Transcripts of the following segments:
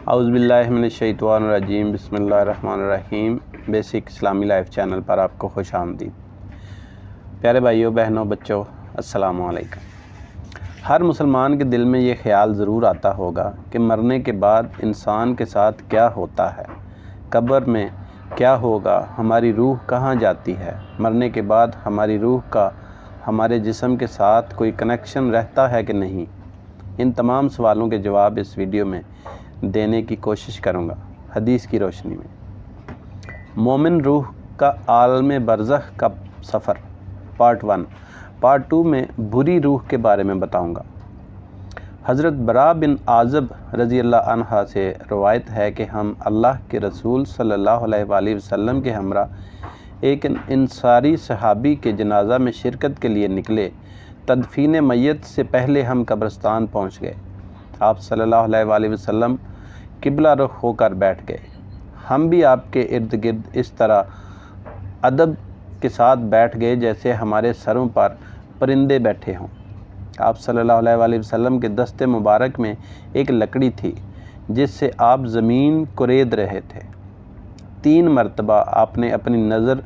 اعوذ باللہ من الشیطان الرجیم بسم اللہ الرحمن الرحیم۔ بیسک اسلامی لائف چینل پر آپ کو خوش آمدید۔ پیارے بھائیوں، بہنوں، بچوں، السلام علیکم۔ ہر مسلمان کے دل میں یہ خیال ضرور آتا ہوگا کہ مرنے کے بعد انسان کے ساتھ کیا ہوتا ہے، قبر میں کیا ہوگا، ہماری روح کہاں جاتی ہے، مرنے کے بعد ہماری روح کا ہمارے جسم کے ساتھ کوئی کنیکشن رہتا ہے کہ نہیں۔ ان تمام سوالوں کے جواب اس ویڈیو میں دینے کی کوشش کروں گا حدیث کی روشنی میں۔ مومن روح کا عالم برزخ کا سفر پارٹ 1۔ پارٹ 2 میں بری روح کے بارے میں بتاؤں گا۔ حضرت براء بن عازب رضی اللہ عنہ سے روایت ہے کہ ہم اللہ کے رسول صلی اللہ علیہ وآلہ وسلم کے ہمراہ ایک انصاری صحابی کے جنازہ میں شرکت کے لیے نکلے۔ تدفین میت سے پہلے ہم قبرستان پہنچ گئے۔ آپ صلی اللہ علیہ وآلہ وسلم قبلہ رخ ہو کر بیٹھ گئے۔ ہم بھی آپ کے ارد گرد اس طرح ادب کے ساتھ بیٹھ گئے جیسے ہمارے سروں پر پرندے بیٹھے ہوں۔ آپ صلی اللہ علیہ وآلہ وسلم کے دست مبارک میں ایک لکڑی تھی جس سے آپ زمین کورید رہے تھے۔ 3 مرتبہ آپ نے اپنی نظر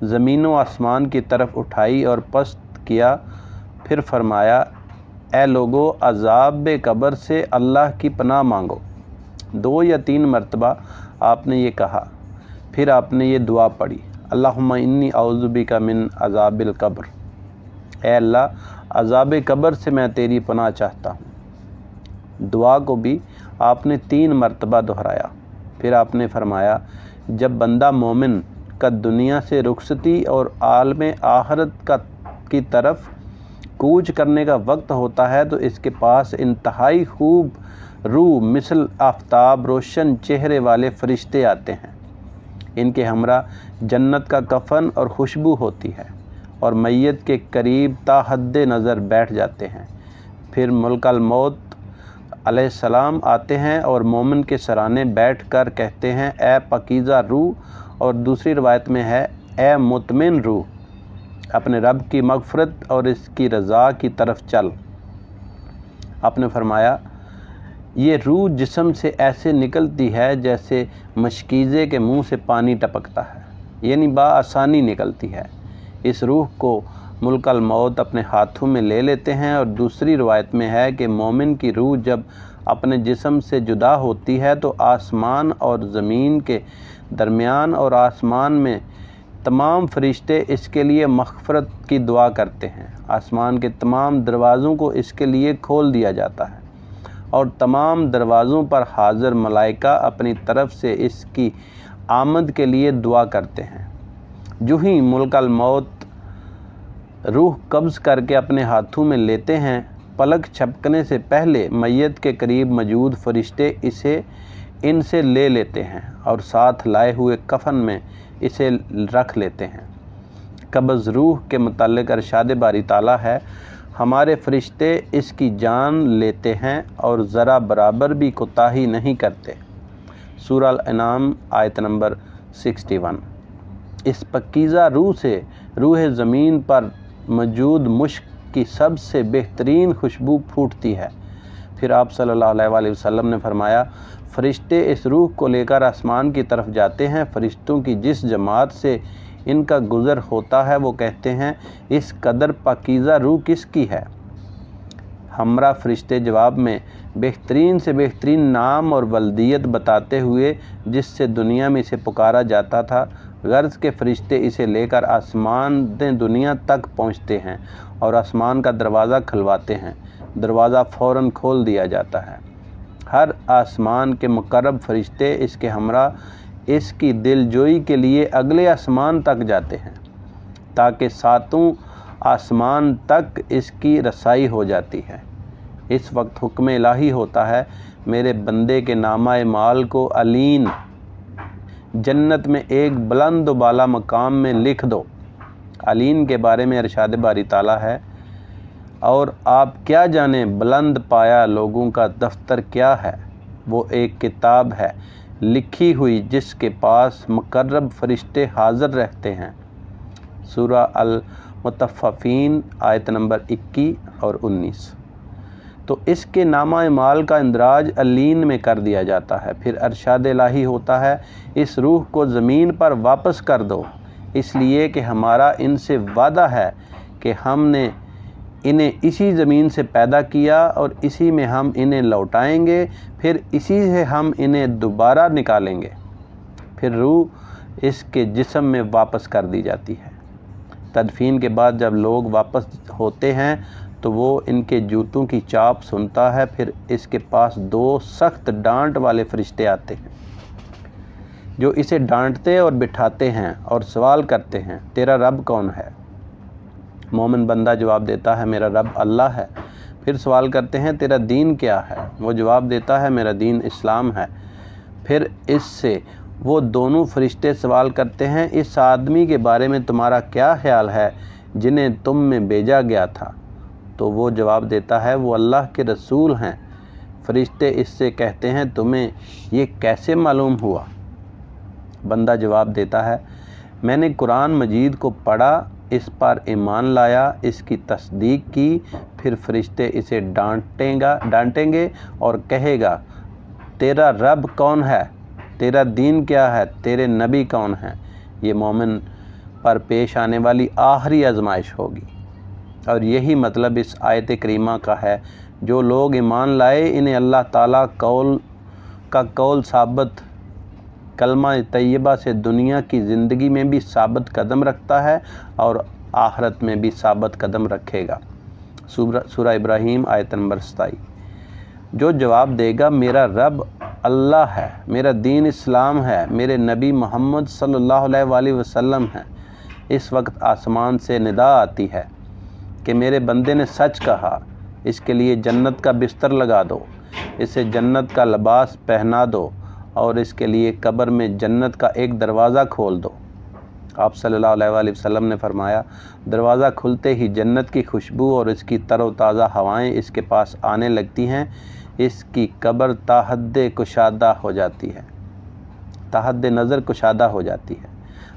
زمین و آسمان کی طرف اٹھائی اور پست کیا، پھر فرمایا، اے لوگو، عذاب قبر سے اللہ کی پناہ مانگو۔ 2 یا 3 مرتبہ آپ نے یہ کہا، پھر آپ نے یہ دعا پڑھی، اللہم انی اعوذ بک من عذاب القبر، اے اللہ، عذاب قبر سے میں تیری پناہ چاہتا ہوں۔ دعا کو بھی آپ نے 3 مرتبہ دہرایا۔ پھر آپ نے فرمایا، جب بندہ مومن کا دنیا سے رخصتی اور عالم آخرت کی طرف کوچ کرنے کا وقت ہوتا ہے تو اس کے پاس انتہائی خوب روح مثل آفتاب روشن چہرے والے فرشتے آتے ہیں۔ ان کے ہمراہ جنت کا کفن اور خوشبو ہوتی ہے اور میت کے قریب تا حد نظر بیٹھ جاتے ہیں۔ پھر ملک الموت علیہ السلام آتے ہیں اور مومن کے سرانے بیٹھ کر کہتے ہیں، اے پاکیزہ روح، اور دوسری روایت میں ہے، اے مطمئن روح، اپنے رب کی مغفرت اور اس کی رضا کی طرف چل۔ آپ نے فرمایا، یہ روح جسم سے ایسے نکلتی ہے جیسے مشکیزے کے منہ سے پانی ٹپکتا ہے، یعنی بآسانی نکلتی ہے۔ اس روح کو ملک الموت اپنے ہاتھوں میں لے لیتے ہیں، اور دوسری روایت میں ہے کہ مومن کی روح جب اپنے جسم سے جدا ہوتی ہے تو آسمان اور زمین کے درمیان اور آسمان میں تمام فرشتے اس کے لیے مغفرت کی دعا کرتے ہیں۔ آسمان کے تمام دروازوں کو اس کے لیے کھول دیا جاتا ہے اور تمام دروازوں پر حاضر ملائکہ اپنی طرف سے اس کی آمد کے لیے دعا کرتے ہیں۔ جو ہی ملک الموت روح قبض کر کے اپنے ہاتھوں میں لیتے ہیں، پلک چھپکنے سے پہلے میت کے قریب موجود فرشتے اسے ان سے لے لیتے ہیں اور ساتھ لائے ہوئے کفن میں اسے رکھ لیتے ہیں۔ قبض روح کے متعلق ارشاد باری تعالیٰ ہے، ہمارے فرشتے اس کی جان لیتے ہیں اور ذرا برابر بھی کوتاہی نہیں کرتے۔ سورہ الانعام آیت نمبر 61۔ اس پاکیزہ روح سے روح زمین پر موجود مشک کی سب سے بہترین خوشبو پھوٹتی ہے۔ پھر آپ صلی اللہ علیہ وآلہ وسلم نے فرمایا، فرشتے اس روح کو لے کر آسمان کی طرف جاتے ہیں۔ فرشتوں کی جس جماعت سے ان کا گزر ہوتا ہے وہ کہتے ہیں، اس قدر پاکیزہ روح کس کی ہے؟ ہمراہ فرشتے جواب میں بہترین سے بہترین نام اور ولدیت بتاتے ہوئے جس سے دنیا میں اسے پکارا جاتا تھا، غرض کے فرشتے اسے لے کر آسمان دنیا تک پہنچتے ہیں اور آسمان کا دروازہ کھلواتے ہیں۔ دروازہ فوراً کھول دیا جاتا ہے۔ ہر آسمان کے مقرب فرشتے اس کے ہمراہ اس کی دل جوئی کے لیے اگلے آسمان تک جاتے ہیں تاکہ 7واں آسمان تک اس کی رسائی ہو جاتی ہے۔ اس وقت حکم الہی ہوتا ہے، میرے بندے کے نامہ اعمال کو علین جنت میں ایک بلند و بالا مقام میں لکھ دو۔ علین کے بارے میں ارشاد باری تعالیٰ ہے، اور آپ کیا جانیں بلند پایا لوگوں کا دفتر کیا ہے، وہ ایک کتاب ہے لکھی ہوئی جس کے پاس مقرب فرشتے حاضر رہتے ہیں۔ سورہ المطففین آیت نمبر 21 اور 19۔ تو اس کے نامہ اعمال کا اندراج علین میں کر دیا جاتا ہے۔ پھر ارشاد الہی ہوتا ہے اس روح کو زمین پر واپس کر دو، اس لیے کہ ہمارا ان سے وعدہ ہے کہ ہم نے انہیں اسی زمین سے پیدا کیا اور اسی میں ہم انہیں لوٹائیں گے، پھر اسی سے ہم انہیں دوبارہ نکالیں گے۔ پھر روح اس کے جسم میں واپس کر دی جاتی ہے۔ تدفین کے بعد جب لوگ واپس ہوتے ہیں تو وہ ان کے جوتوں کی چاپ سنتا ہے۔ پھر اس کے پاس 2 سخت ڈانٹ والے فرشتے آتے ہیں جو اسے ڈانٹتے اور بٹھاتے ہیں اور سوال کرتے ہیں تیرا رب کون ہے؟ مومن بندہ جواب دیتا ہے میرا رب اللہ ہے۔ پھر سوال کرتے ہیں تیرا دین کیا ہے؟ وہ جواب دیتا ہے میرا دین اسلام ہے۔ پھر اس سے وہ دونوں فرشتے سوال کرتے ہیں اس آدمی کے بارے میں تمہارا کیا خیال ہے جنہیں تم میں بھیجا گیا تھا؟ تو وہ جواب دیتا ہے وہ اللہ کے رسول ہیں۔ فرشتے اس سے کہتے ہیں تمہیں یہ کیسے معلوم ہوا؟ بندہ جواب دیتا ہے میں نے قرآن مجید کو پڑھا، اس پر ایمان لایا، اس کی تصدیق کی۔ پھر فرشتے اسے ڈانٹیں گے اور کہے گا تیرا رب کون ہے؟ تیرا دین کیا ہے؟ تیرے نبی کون ہیں؟ یہ مومن پر پیش آنے والی آخری آزمائش ہوگی، اور یہی مطلب اس آیت کریمہ کا ہے۔ جو لوگ ایمان لائے انہیں اللہ تعالیٰ کا قول ثابت کلمہ طیبہ سے دنیا کی زندگی میں بھی ثابت قدم رکھتا ہے اور آخرت میں بھی ثابت قدم رکھے گا۔ سورہ ابراہیم آیت نمبر 27۔ جو جواب دے گا میرا رب اللہ ہے، میرا دین اسلام ہے، میرے نبی محمد صلی اللہ علیہ وآلہ وسلم ہیں، اس وقت آسمان سے ندا آتی ہے کہ میرے بندے نے سچ کہا، اس کے لیے جنت کا بستر لگا دو، اسے جنت کا لباس پہنا دو اور اس کے لیے قبر میں جنت کا ایک دروازہ کھول دو۔ آپ صلی اللہ علیہ وآلہ وسلم نے فرمایا دروازہ کھلتے ہی جنت کی خوشبو اور اس کی تر و تازہ ہوائیں اس کے پاس آنے لگتی ہیں، اس کی قبر تا حد کشادہ ہو جاتی ہے، تا حد نظر کشادہ ہو جاتی ہے۔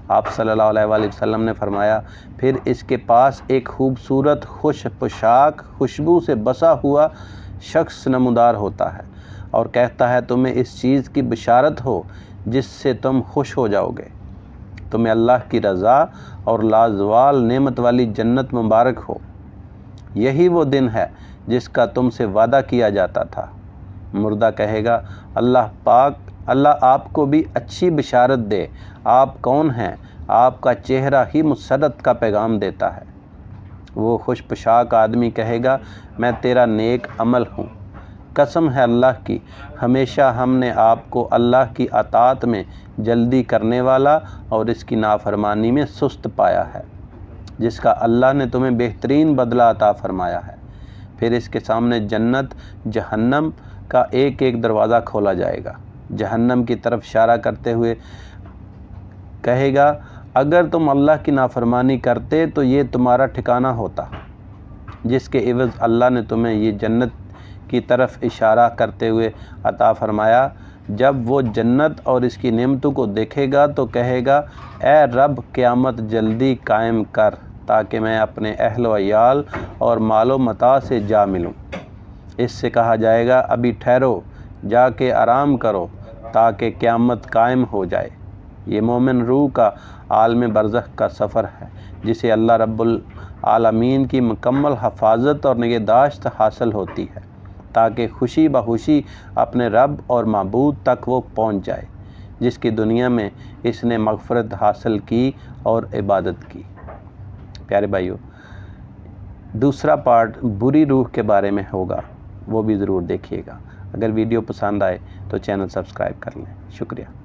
آپ صلی اللہ علیہ وآلہ وسلم نے فرمایا پھر اس کے پاس ایک خوبصورت خوش پوشاک خوشبو سے بسا ہوا شخص نمودار ہوتا ہے اور کہتا ہے تمہیں اس چیز کی بشارت ہو جس سے تم خوش ہو جاؤ گے، تمہیں اللہ کی رضا اور لازوال نعمت والی جنت مبارک ہو، یہی وہ دن ہے جس کا تم سے وعدہ کیا جاتا تھا۔ مردہ کہے گا اللہ آپ کو بھی اچھی بشارت دے، آپ کون ہیں؟ آپ کا چہرہ ہی مسرت کا پیغام دیتا ہے۔ وہ خوش پوشاک آدمی کہے گا میں تیرا نیک عمل ہوں، قسم ہے اللہ کی، ہمیشہ ہم نے آپ کو اللہ کی اطاعت میں جلدی کرنے والا اور اس کی نافرمانی میں سست پایا ہے، جس کا اللہ نے تمہیں بہترین بدلہ عطا فرمایا ہے۔ پھر اس کے سامنے جنت جہنم کا ایک ایک دروازہ کھولا جائے گا۔ جہنم کی طرف اشارہ کرتے ہوئے کہے گا اگر تم اللہ کی نافرمانی کرتے تو یہ تمہارا ٹھکانہ ہوتا، جس کے عوض اللہ نے تمہیں یہ جنت کی طرف اشارہ کرتے ہوئے عطا فرمایا۔ جب وہ جنت اور اس کی نعمتوں کو دیکھے گا تو کہے گا اے رب قیامت جلدی قائم کر تاکہ میں اپنے اہل و عیال اور مال و متاع سے جا ملوں۔ اس سے کہا جائے گا ابھی ٹھہرو، جا کے آرام کرو تاکہ قیامت قائم ہو جائے۔ یہ مومن روح کا عالم برزخ کا سفر ہے جسے اللہ رب العالمین کی مکمل حفاظت اور نگہداشت حاصل ہوتی ہے تاکہ خوشی بخوشی اپنے رب اور معبود تک وہ پہنچ جائے جس کی دنیا میں اس نے مغفرت حاصل کی اور عبادت کی۔ پیارے بھائیو، دوسرا پارٹ بری روح کے بارے میں ہوگا، وہ بھی ضرور دیکھیے گا۔ اگر ویڈیو پسند آئے تو چینل سبسکرائب کر لیں۔ شکریہ۔